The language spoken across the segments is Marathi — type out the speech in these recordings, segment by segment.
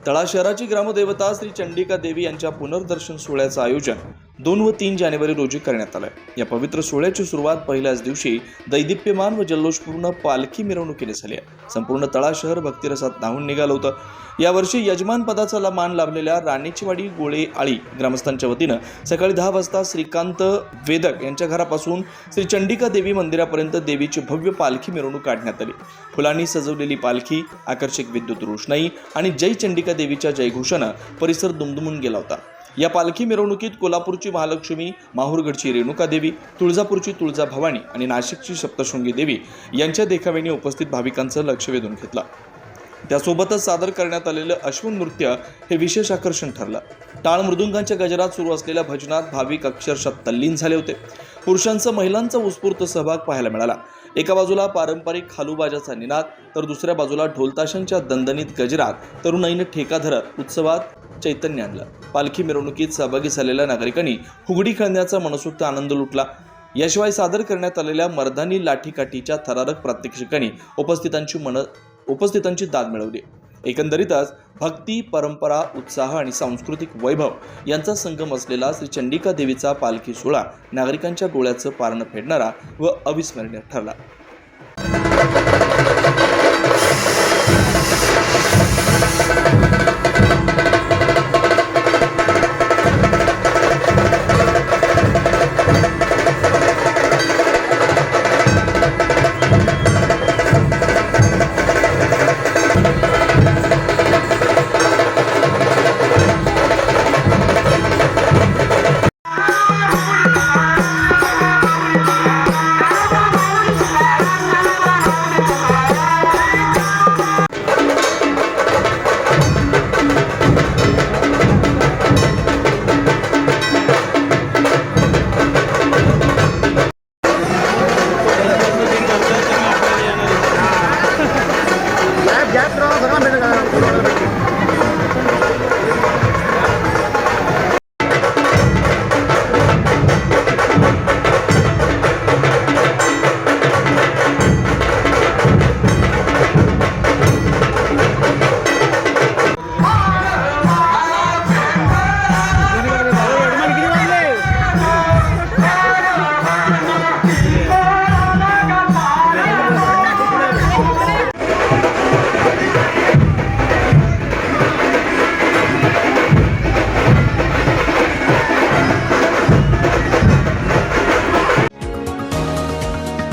तळा शहराची ग्रामदेवता श्री चंडिका देवी यांच्या पुनर्दर्शन सोहळ्याचं आयोजन 2 व 3 जानेवारी रोजी करण्यात आलं। या पवित्र सोहळ्याची सुरुवात पहिल्याच दिवशी दैदिप्यमान व जल्लोषपूर्ण पालखी मिरवणुकीने झाली आहे। संपूर्ण तळा शहर भक्तिरसात न्हाऊन निघालं होतं। यावर्षी यजमान पदाचा मान लाभलेल्या राणीचीवाडी गोळे आळी ग्रामस्थांच्या वतीनं सकाळी 10 वाजता श्रीकांत वेदक यांच्या घरापासून श्री चंडिका देवी मंदिरापर्यंत देवीची भव्य पालखी मिरवणूक काढण्यात आली। फुलांनी सजवलेली पालखी, आकर्षक विद्युत रोषणाई आणि जय चंडिका देवीच्या जयघोषानं परिसर दुमदुमून गेला होता। या पालखी मिरवणुकीत कोल्हापूरची महालक्ष्मी, माहूरगडची रेणुका देवी, तुळजापूरची तुळजा भवानी आणि नाशिकची सप्तशृंगी देवी यांच्या देखाव्याने उपस्थित भाविकांचं लक्ष वेधून घेतलं। त्यासोबतच सादर करण्यात आलेलं अश्विन नृत्य हे विशेष आकर्षण ठरलं। टाळ मृदुंगांच्या गजरात सुरू असलेल्या भजनात भाविक अक्षरशः तल्लीन झाले होते। पुरुषांचा महिलांचा उत्स्फूर्त सहभाग पाहायला मिळाला। एका बाजूला पारंपरिक खालूबाजाचा निनाद तर दुसऱ्या बाजूला ढोलताशांच्या दणदणीत गजरात तरुणाईने ठेका धरत उत्सवात चैतन्य आणलं। पालखी मिरवणुकीत सहभागी झालेल्या नागरिकांनी फुगडी खेळण्याचा मनसोक्त आनंद लुटला। याशिवाय सादर करण्यात आलेल्या मर्दानी लाठीकाठीच्या थरारक प्रात्यक्षिकांनी उपस्थितांची दाद मिळवली। एकंदरीतच भक्ती, परंपरा, उत्साह आणि सांस्कृतिक वैभव यांचा संगम असलेला श्री चंडिका देवीचा पालखी सोहळा नागरिकांच्या डोळ्याचं पारणं फेडणारा व अविस्मरणीय ठरला।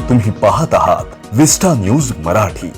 तुम्ही पाहत आहात विस्टा न्यूज मराठी।